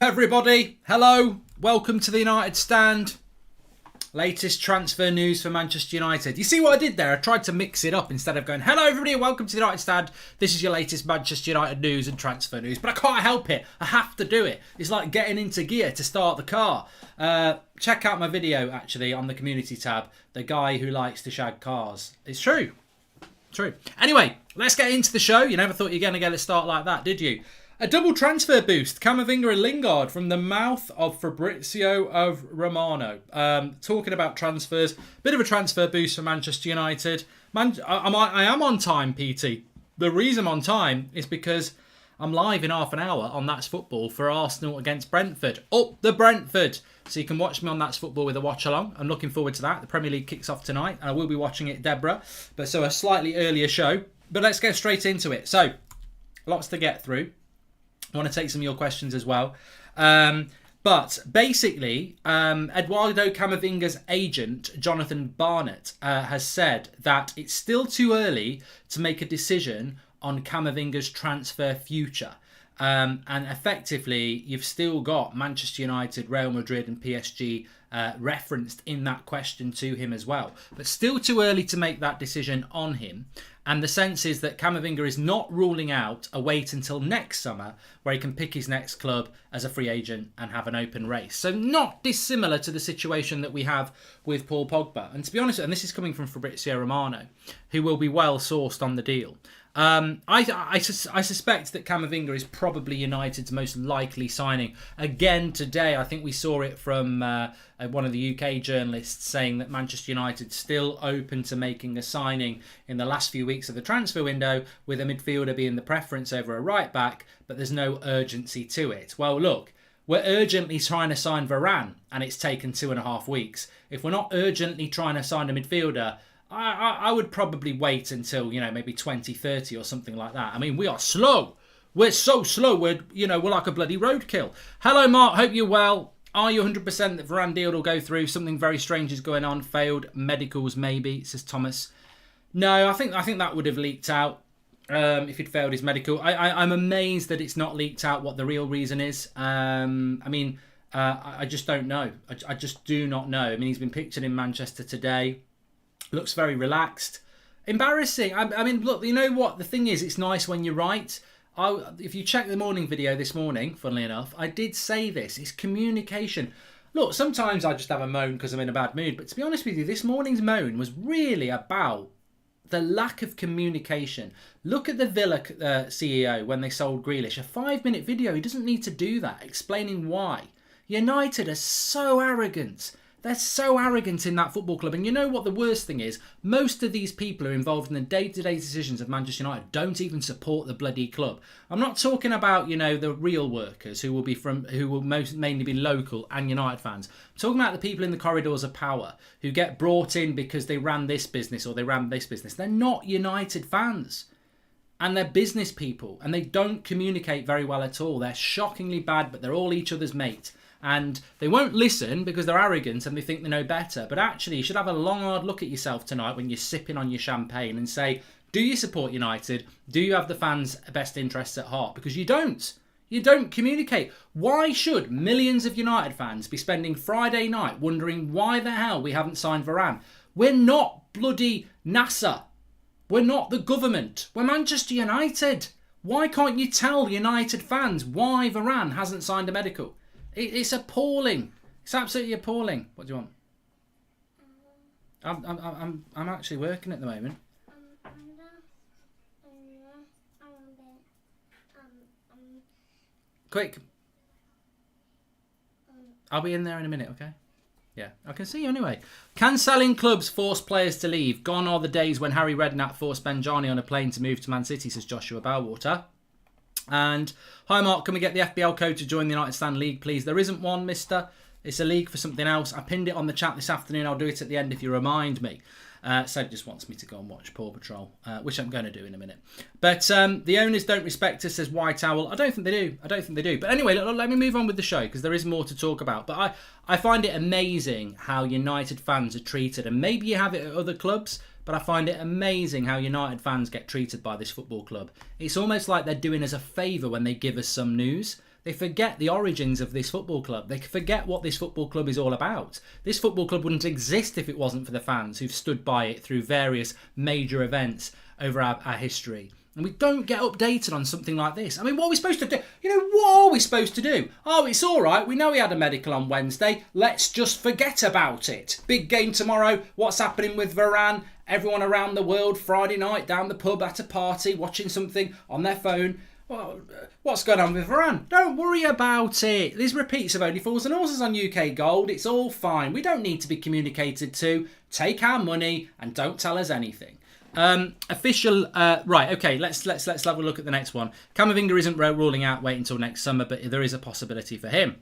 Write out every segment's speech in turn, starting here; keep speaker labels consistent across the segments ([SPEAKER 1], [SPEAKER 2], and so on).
[SPEAKER 1] Everybody, hello, welcome to the United Stand. Latest transfer news for Manchester United. You see what I did there? I tried to mix it up instead of going, hello everybody, welcome to the United Stand. This is your latest Manchester United news and transfer news. But I can't help it. I have to do it. It's like getting into gear to start the car. Check out my video, actually, on the community tab. The guy who likes to shag cars. It's true. True. Anyway, let's get into the show. You never thought you were going to get it start like that, did you? A double transfer boost, Camavinga and Lingard, from the mouth of Fabrizio of Romano. Talking about transfers, bit of a transfer boost for Manchester United. I am on time, PT. The reason I'm on time is because I'm live in half an hour on That's Football for Arsenal against Brentford. Up the Brentford! So you can watch me on That's Football with a watch along. I'm looking forward to that. The Premier League kicks off tonight and I will be watching it, Deborah. But so a slightly earlier show. But let's get straight into it. So, lots to get through. I want to take some of your questions as well. But basically, Eduardo Camavinga's agent, Jonathan Barnett, has said that it's still too early to make a decision on Camavinga's transfer future. And effectively, you've still got Manchester United, Real Madrid and PSG referenced in that question to him as well. But still too early to make that decision on him. And the sense is that Camavinga is not ruling out a wait until next summer where he can pick his next club as a free agent and have an open race. So not dissimilar to the situation that we have with Paul Pogba. And to be honest, and this is coming from Fabrizio Romano, who will be well sourced on the deal. I suspect that Camavinga is probably United's most likely signing. Again, today, I think we saw it from one of the UK journalists saying that Manchester United still open to making a signing in the last few weeks of the transfer window, with a midfielder being the preference over a right back, but there's no urgency to it. Well, look, we're urgently trying to sign Varane, and it's taken 2.5 weeks. If we're not urgently trying to sign a midfielder, I would probably wait until, maybe 2030 or something like that. I mean, we are slow. We're so slow. We're like a bloody roadkill. Hello, Mark. Hope you're well. Are you 100% that Varane deal will go through? Something very strange is going on. Failed medicals, maybe, says Thomas. No, I think that would have leaked out if he'd failed his medical. I'm amazed that it's not leaked out what the real reason is. I just don't know. I just do not know. I mean, he's been pictured in Manchester today. Looks very relaxed. Embarrassing. I mean, look, you know what? The thing is, it's nice when you're right. If you check the morning video this morning, funnily enough, I did say this. It's communication. Look, sometimes I just have a moan because I'm in a bad mood. But to be honest with you, this morning's moan was really about the lack of communication. Look at the Villa CEO when they sold Grealish. A 5-minute video. He doesn't need to do that, explaining why. United are so arrogant. They're so arrogant in that football club. And you know what the worst thing is? Most of these people who are involved in the day-to-day decisions of Manchester United don't even support the bloody club. I'm not talking about, the real workers who will mainly be local and United fans. I'm talking about the people in the corridors of power who get brought in because they ran this business or they ran this business. They're not United fans. And they're business people. And they don't communicate very well at all. They're shockingly bad, but they're all each other's mate. And they won't listen because they're arrogant and they think they know better. But actually, you should have a long, hard look at yourself tonight when you're sipping on your champagne and say, do you support United? Do you have the fans' best interests at heart? Because you don't. You don't communicate. Why should millions of United fans be spending Friday night wondering why the hell we haven't signed Varane? We're not bloody NASA. We're not the government. We're Manchester United. Why can't you tell United fans why Varane hasn't signed a medical? It's appalling. It's absolutely appalling. What do you want? I'm actually working at the moment. Quick. I'll be in there in a minute, okay? Yeah, I can see you anyway. Can selling clubs force players to leave? Gone are the days when Harry Redknapp forced Benjani on a plane to move to Man City, says Joshua Bellwater. And, hi Mark, can we get the FBL code to join the United Stand League, please? There isn't one, mister. It's a league for something else. I pinned it on the chat this afternoon. I'll do it at the end if you remind me. Seb just wants me to go and watch Paw Patrol, which I'm going to do in a minute. But the owners don't respect us, says White Owl. I don't think they do. But anyway, let me move on with the show because there is more to talk about. But I find it amazing how United fans are treated. And maybe you have it at other clubs, but I find it amazing how United fans get treated by this football club. It's almost like they're doing us a favour when they give us some news. They forget the origins of this football club. They forget what this football club is all about. This football club wouldn't exist if it wasn't for the fans who've stood by it through various major events over our history. And we don't get updated on something like this. I mean, what are we supposed to do? What are we supposed to do? Oh, it's all right. We know he had a medical on Wednesday. Let's just forget about it. Big game tomorrow. What's happening with Varane? Everyone around the world, Friday night, down the pub at a party, watching something on their phone. Well, what's going on with Varane? Don't worry about it. These repeats of Only Fools and Horses on UK Gold. It's all fine. We don't need to be communicated to. Take our money and don't tell us anything. Official, right, okay, let's have a look at the next one. Camavinga isn't ruling out waiting until next summer, but there is a possibility for him.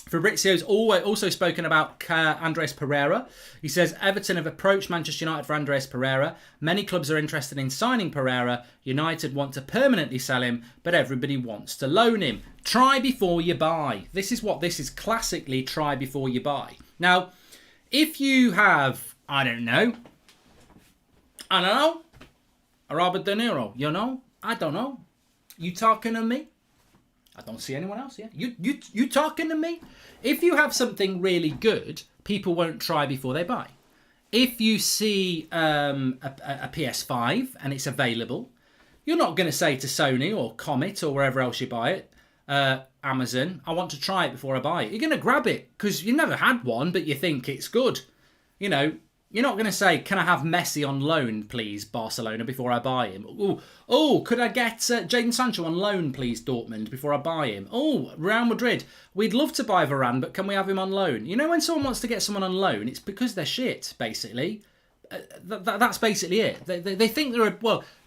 [SPEAKER 1] Fabrizio's also spoken about Andreas Pereira. He says Everton have approached Manchester United for Andreas Pereira. Many clubs are interested in signing Pereira. United want to permanently sell him, but everybody wants to loan him. Try before you buy. This is classically try before you buy. Now, if you have, I don't know, Robert De Niro, I don't know. You talking to me? I don't see anyone else, yeah? You talking to me? If you have something really good, people won't try before they buy. If you see a PS5 and it's available, you're not going to say to Sony or Comet or wherever else you buy it, Amazon, I want to try it before I buy it. You're going to grab it because you never had one, but you think it's good. You're not going to say, can I have Messi on loan, please, Barcelona, before I buy him? Oh, could I get Jadon Sancho on loan, please, Dortmund, before I buy him? Oh, Real Madrid, we'd love to buy Varane, but can we have him on loan? When someone wants to get someone on loan, it's because they're shit, basically. That's basically it. They think they're,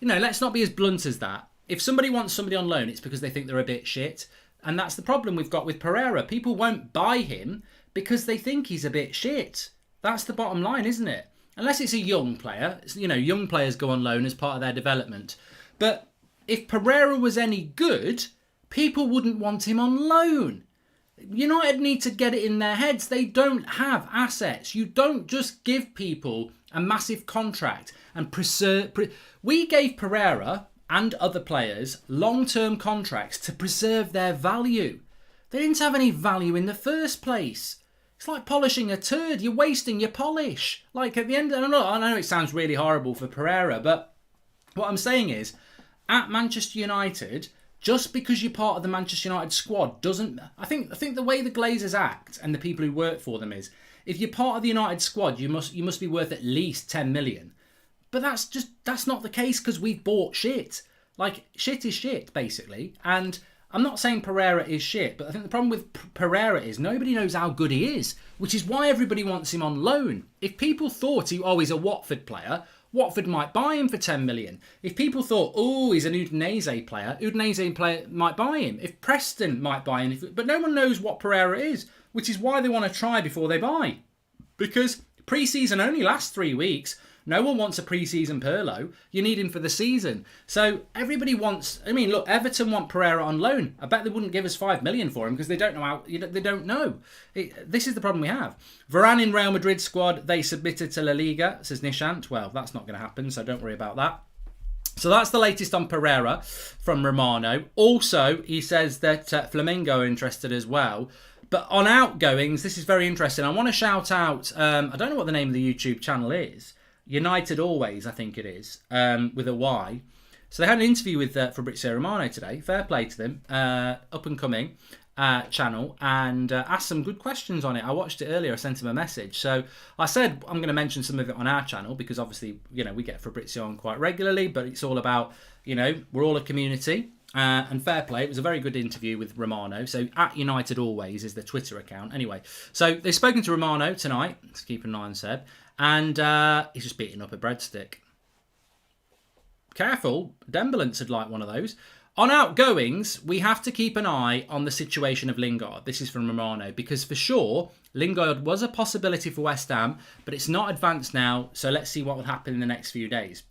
[SPEAKER 1] let's not be as blunt as that. If somebody wants somebody on loan, it's because they think they're a bit shit. And that's the problem we've got with Pereira. People won't buy him because they think he's a bit shit. That's the bottom line, isn't it? Unless it's a young player. Young players go on loan as part of their development. But if Pereira was any good, people wouldn't want him on loan. United need to get it in their heads. They don't have assets. You don't just give people a massive contract and preserve. We gave Pereira and other players long-term contracts to preserve their value. They didn't have any value in the first place. It's like polishing a turd. You're wasting your polish. Like at the end, I know it sounds really horrible for Pereira, but what I'm saying is, at Manchester United, just because you're part of the Manchester United squad doesn't. I think the way the Glazers act and the people who work for them is, if you're part of the United squad, you must be worth at least 10 million. But that's not the case because we've bought shit. Like shit is shit basically, and I'm not saying Pereira is shit, but I think the problem with Pereira is nobody knows how good he is, which is why everybody wants him on loan. If people thought he's a Watford player, Watford might buy him for 10 million. If people thought, he's an Udinese player might buy him. If Preston might buy him, but no one knows what Pereira is, which is why they want to try before they buy. Because pre-season only lasts 3 weeks. No one wants a pre-season Pirlo. You need him for the season. So everybody wants. Look, Everton want Pereira on loan. I bet they wouldn't give us 5 million for him because they don't know how. They don't know. This is the problem we have. Varane in Real Madrid squad. They submitted to La Liga, says Nishant. Well, that's not going to happen, so don't worry about that. So that's the latest on Pereira from Romano. Also, he says that Flamengo are interested as well. But on outgoings, this is very interesting. I want to shout out. I don't know what the name of the YouTube channel is. United Always, I think it is, with a Y. So they had an interview with Fabrizio Romano today. Fair play to them. Up and coming channel, and asked some good questions on it. I watched it earlier. I sent him a message. So I said I'm going to mention some of it on our channel because obviously, we get Fabrizio on quite regularly, but it's all about, we're all a community. And fair play, it was a very good interview with Romano. So at United Always is the Twitter account. Anyway, so they've spoken to Romano tonight. Let's keep an eye on Seb. And he's just beating up a breadstick. Careful, Dembélé would like one of those. On outgoings, we have to keep an eye on the situation of Lingard. This is from Romano, because for sure, Lingard was a possibility for West Ham, but it's not advanced now, so let's see what will happen in the next few days.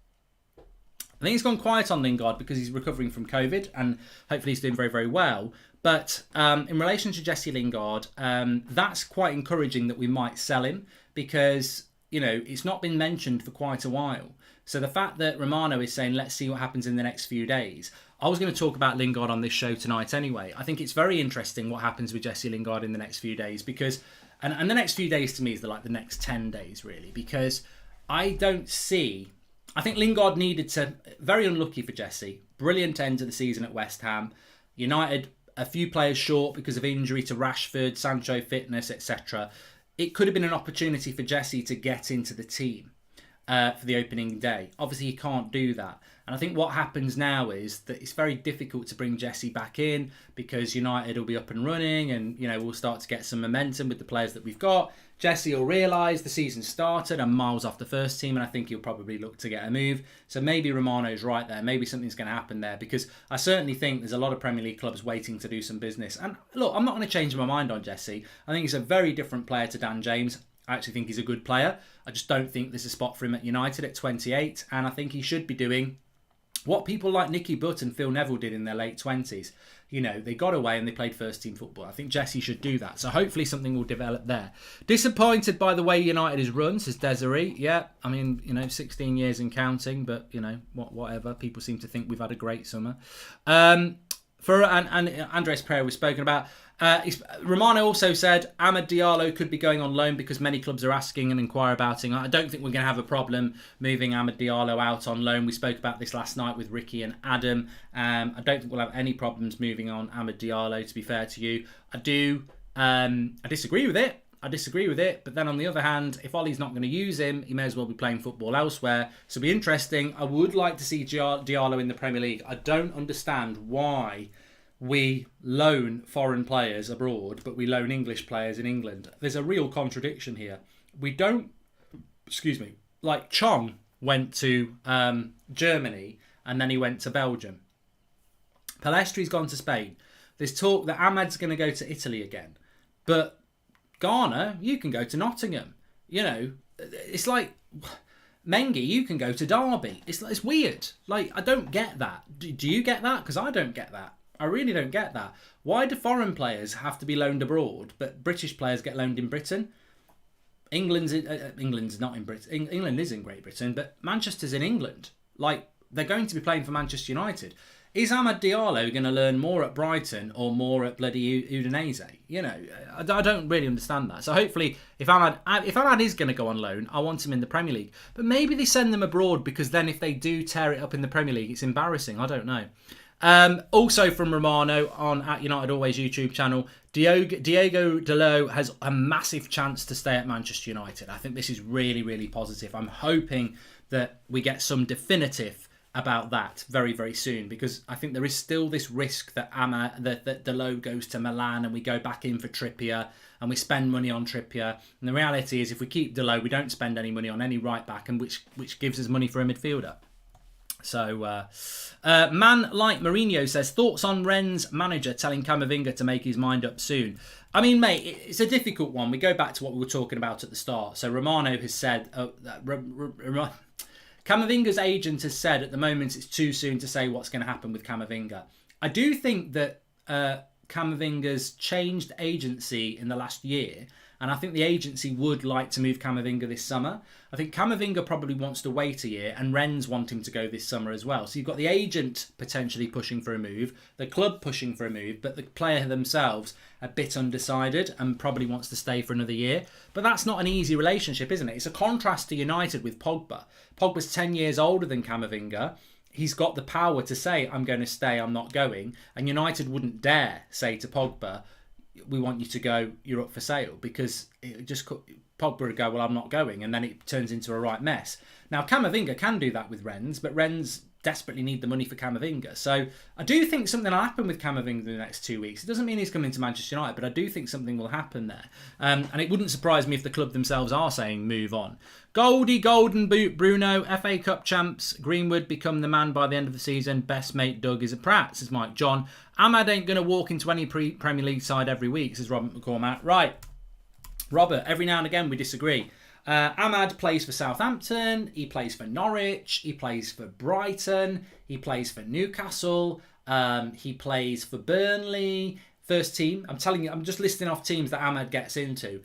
[SPEAKER 1] I think he's gone quiet on Lingard because he's recovering from COVID, and hopefully he's doing very, very well. But in relation to Jesse Lingard, that's quite encouraging that we might sell him because, it's not been mentioned for quite a while. So the fact that Romano is saying, let's see what happens in the next few days. I was going to talk about Lingard on this show tonight anyway. I think it's very interesting what happens with Jesse Lingard in the next few days because, and the next few days to me is the next 10 days really, because I think Lingard needed to, very unlucky for Jesse, brilliant end of the season at West Ham. United, a few players short because of injury to Rashford, Sancho fitness, etc. It could have been an opportunity for Jesse to get into the team for the opening day. Obviously, he can't do that. And I think what happens now is that it's very difficult to bring Jesse back in because United will be up and running and, we'll start to get some momentum with the players that we've got. Jesse will realise the season started and miles off the first team, and I think he'll probably look to get a move. So maybe Romano's right there. Maybe something's going to happen there because I certainly think there's a lot of Premier League clubs waiting to do some business. And look, I'm not going to change my mind on Jesse. I think he's a very different player to Dan James. I actually think he's a good player. I just don't think there's a spot for him at United at 28, and I think he should be doing what people like Nicky Butt and Phil Neville did in their late 20s. They got away and they played first team football. I think Jesse should do that. So hopefully something will develop there. Disappointed by the way United is run, says Desiree. Yeah, 16 years and counting, but, whatever. People seem to think we've had a great summer. And Andres Pereira was spoken about. Romano also said Amad Diallo could be going on loan because many clubs are asking and inquire about him. I don't think we're going to have a problem moving Amad Diallo out on loan. We spoke about this last night with Ricky and Adam. I don't think we'll have any problems moving on Amad Diallo, to be fair to you. I disagree with it. But then on the other hand, if Ollie's not going to use him, he may as well be playing football elsewhere. So it'll be interesting. I would like to see Diallo in the Premier League. I don't understand why we loan foreign players abroad, but we loan English players in England. There's a real contradiction here. We don't, like Chong went to Germany and then he went to Belgium. Palestri's gone to Spain. There's talk that Ahmad's going to go to Italy again. But Ghana, you can go to Nottingham. It's like Mengi, you can go to Derby. It's weird. I don't get that. Do you get that? Because I don't get that. I really don't get that. Why do foreign players have to be loaned abroad, but British players get loaned in Britain? England's not in Britain. England is in Great Britain, but Manchester's in England. They're going to be playing for Manchester United. Is Amad Diallo going to learn more at Brighton or more at bloody Udinese? I don't really understand that. So hopefully, if Amad is going to go on loan, I want him in the Premier League. But maybe they send them abroad because then if they do tear it up in the Premier League, it's embarrassing. I don't know. Also from Romano on at United Always YouTube channel, Diego Dalot has a massive chance to stay at Manchester United. I think this is really, really positive. I'm hoping that we get some definitive about that very, very soon because I think there is still this risk that that Dalot goes to Milan and we go back in for Trippier and we spend money on Trippier. And the reality is if we keep Dalot, we don't spend any money on any right back, and which gives us money for a midfielder. So, man like Mourinho says, thoughts on Rennes manager telling Camavinga to make his mind up soon. I mean, mate, it's a difficult one. We go back to what we were talking about at the start. So Romano has said, Camavinga's agent has said at the moment it's too soon to say what's going to happen with Camavinga. I do think that Camavinga's changed agency in the last year, and I think the agency would like to move Camavinga this summer. I think Camavinga probably wants to wait a year, and Rennes want him to go this summer as well. So you've got the agent potentially pushing for a move, the club pushing for a move, but the player themselves a bit undecided and probably wants to stay for another year. But that's not an easy relationship, isn't it? It's a contrast to United with Pogba. Pogba's 10 years older than Camavinga. He's got the power to say, I'm going to stay, I'm not going. And United wouldn't dare say to Pogba, we want you to go, you're up for sale, because it just Pogba would go, well, I'm not going, and then it turns into a right mess. Now, Camavinga can do that with Rennes, but Rennes desperately need the money for Camavinga. So I do think something will happen with Camavinga in the next 2 weeks. It doesn't mean he's coming to Manchester United, but I do think something will happen there. And it wouldn't surprise me if the club themselves are saying move on. Goldie, Golden Boot, Bruno, FA Cup champs, Greenwood become the man by the end of the season. Best mate Doug is a prat, says Mike John. Ahmad ain't going to walk into any Premier League side every week, says Robert McCormack. Right, Robert, every now and again we disagree. Ahmad plays for Southampton, he plays for Norwich, he plays for Brighton, he plays for Newcastle, he plays for Burnley, first team. I'm telling you, I'm just listing off teams that Ahmad gets into.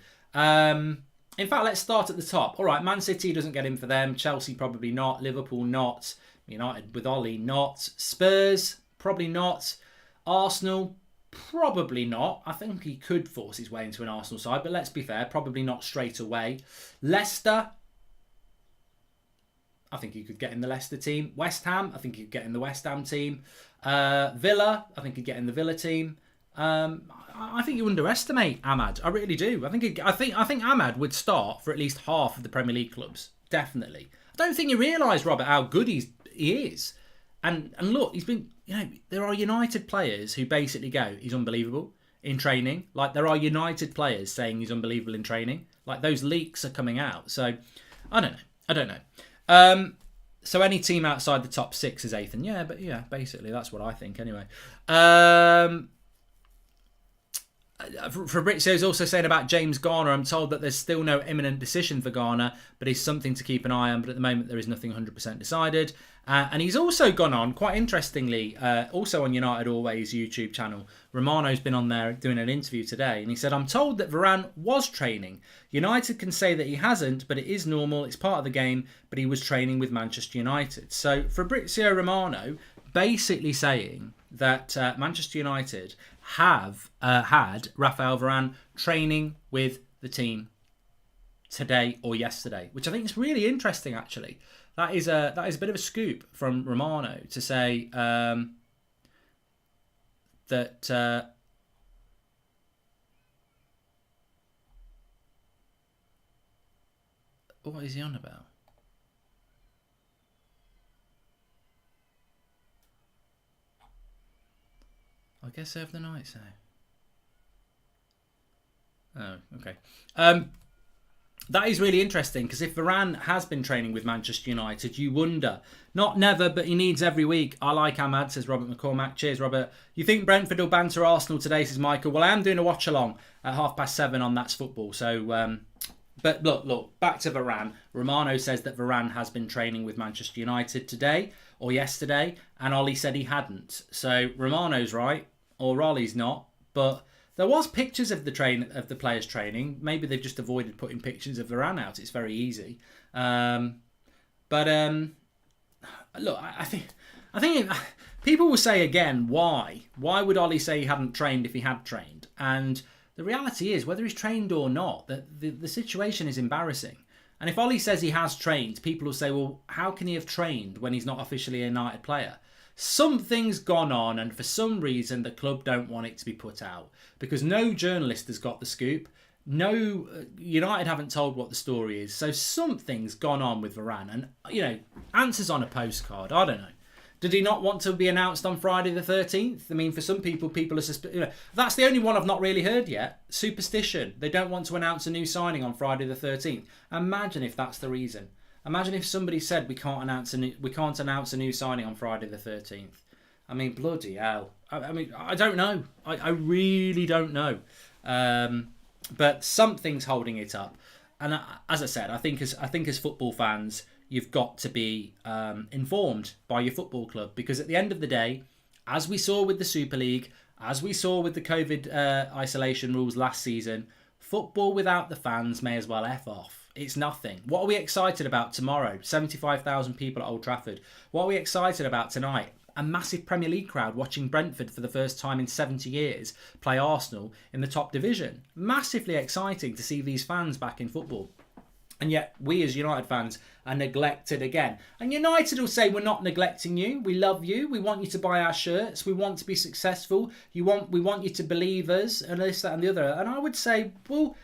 [SPEAKER 1] In fact, let's start at the top. All right, Man City doesn't get in for them. Chelsea probably not. Liverpool not. United with Ollie not. Spurs probably not. Arsenal probably not. I think he could force his way into an Arsenal side, but let's be fair, probably not straight away. Leicester, I think he could get in the Leicester team. West Ham, I think he could get in the West Ham team. Villa, I think he'd get in the Villa team. I think you underestimate Ahmad. I really do. I think Ahmad would start for at least half of the Premier League clubs. Definitely. I don't think you realise, Robert, how good he is. And look, he's been. There are United players who basically go, he's unbelievable in training. Like there are United players saying he's unbelievable in training. Like those leaks are coming out. So I don't know. So any team outside the top 6 is eighth, and basically that's what I think anyway. Fabrizio's also saying about James Garner, I'm told that there's still no imminent decision for Garner, but he's something to keep an eye on, but at the moment there is nothing 100% decided. And he's also gone on, quite interestingly, also on United Always YouTube channel, Romano's been on there doing an interview today, and he said, I'm told that Varane was training. United can say that he hasn't, but it is normal, it's part of the game, but he was training with Manchester United. So Fabrizio Romano basically saying that Manchester United have had Raphael Varane training with the team today or yesterday, which I think is really interesting. Actually, that is a bit of a scoop from Romano to say that. What is he on about? I guess they have the night, so. Oh, okay. That is really interesting because if Varane has been training with Manchester United, you wonder. Not never, but he needs every week. I like Ahmad, says Robert McCormack. Cheers, Robert. You think Brentford will banter Arsenal today, says Michael. Well, I am doing a watch along at 7:30 on That's Football. So, but look, back to Varane. Romano says that Varane has been training with Manchester United today or yesterday, and Ollie said he hadn't. So Romano's right, or Ollie's not, but there was pictures of the players training. Maybe they've just avoided putting pictures of Varane out. It's very easy. Look, I think people will say again, why? Why would Ollie say he hadn't trained if he had trained? And the reality is, whether he's trained or not, the situation is embarrassing. And if Ollie says he has trained, people will say, well, how can he have trained when he's not officially a United player? Something's gone on, and for some reason the club don't want it to be put out because no journalist has got the scoop. No, United haven't told what the story is. So something's gone on with Varane, and answers on a postcard. I don't know. Did he not want to be announced on Friday the 13th? I mean, for some people are that's the only one I've not really heard yet. Superstition. They don't want to announce a new signing on Friday the 13th. Imagine if that's the reason. Imagine if somebody said we can't announce a new signing on Friday the 13th. I mean, bloody hell. I mean, I don't know. I really don't know. But something's holding it up. And as I said, I think as football fans, you've got to be informed by your football club, because at the end of the day, as we saw with the Super League, as we saw with the COVID isolation rules last season, football without the fans may as well F off. It's nothing. What are we excited about tomorrow? 75,000 people at Old Trafford. What are we excited about tonight? A massive Premier League crowd watching Brentford for the first time in 70 years play Arsenal in the top division. Massively exciting to see these fans back in football. And yet we as United fans are neglected again. And United will say, we're not neglecting you. We love you. We want you to buy our shirts. We want to be successful. We want you to believe us, and this, that and the other. And I would say, well,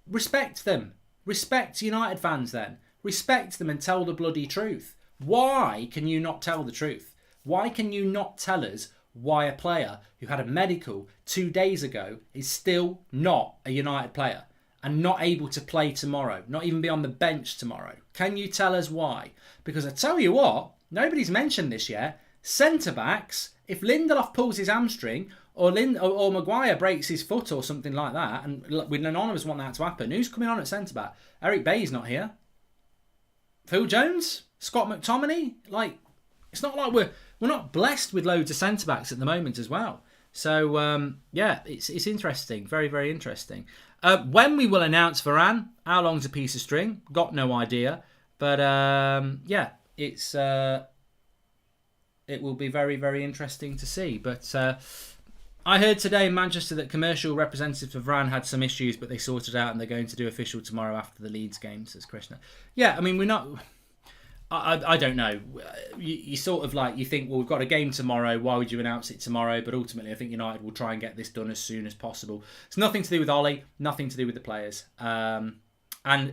[SPEAKER 1] respect them. Respect United fans then. Respect them and tell the bloody truth. Why can you not tell the truth? Why can you not tell us why a player who had a medical 2 days ago is still not a United player and not able to play tomorrow, not even be on the bench tomorrow? Can you tell us why? Because I tell you what, nobody's mentioned this yet. Centre-backs, if Lindelof pulls his hamstring or Maguire breaks his foot or something like that, and we none of us want that to happen, who's coming on at centre-back? Eric Bay's not here. Phil Jones? Scott McTominay? It's not like we're not blessed with loads of centre-backs at the moment as well. So, yeah, it's interesting. Very, very interesting. When we will announce Varane, how long's a piece of string? Got no idea. But, yeah, it will be very, very interesting to see. But I heard today in Manchester that commercial representative for Varane had some issues, but they sorted out and they're going to do official tomorrow after the Leeds game, says Krishna. Yeah, I mean, we're not... I don't know. You sort of like, you think, well, we've got a game tomorrow. Why would you announce it tomorrow? But ultimately, I think United will try and get this done as soon as possible. It's nothing to do with Ollie, nothing to do with the players. And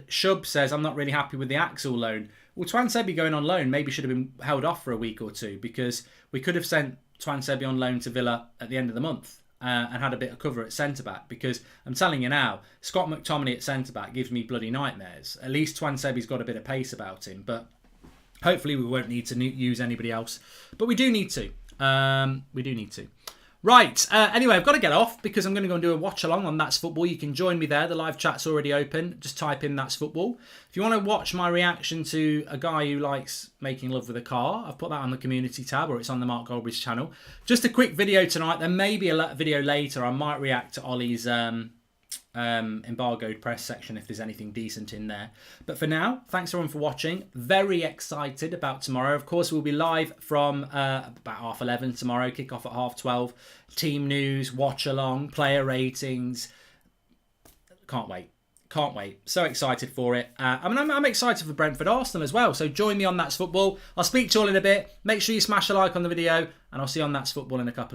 [SPEAKER 1] Shub says, I'm not really happy with the Axel loan. Well, Twansebi going on loan maybe should have been held off for a week or two, because we could have sent Twansebi on loan to Villa at the end of the month and had a bit of cover at centre-back, because I'm telling you now, Scott McTominay at centre-back gives me bloody nightmares. At least Twansebi's got a bit of pace about him, but hopefully we won't need to use anybody else. But we do need to. We do need to. Right. Anyway, I've got to get off because I'm going to go and do a watch along on That's Football. You can join me there. The live chat's already open. Just type in That's Football. If you want to watch my reaction to a guy who likes making love with a car, I've put that on the community tab, or it's on the Mark Goldbridge channel. Just a quick video tonight. There may be a video later. I might react to Ollie's embargoed press section if there's anything decent in there. But for now, thanks everyone for watching. Very excited about tomorrow. Of course, we'll be live from about 11:30 tomorrow, kick off at 12:30. Team news, watch along, player ratings. Can't wait. Can't wait. So excited for it. I'm excited for Brentford Arsenal as well. So join me on That's Football. I'll speak to you all in a bit. Make sure you smash a like on the video, and I'll see you on That's Football in a couple of minutes.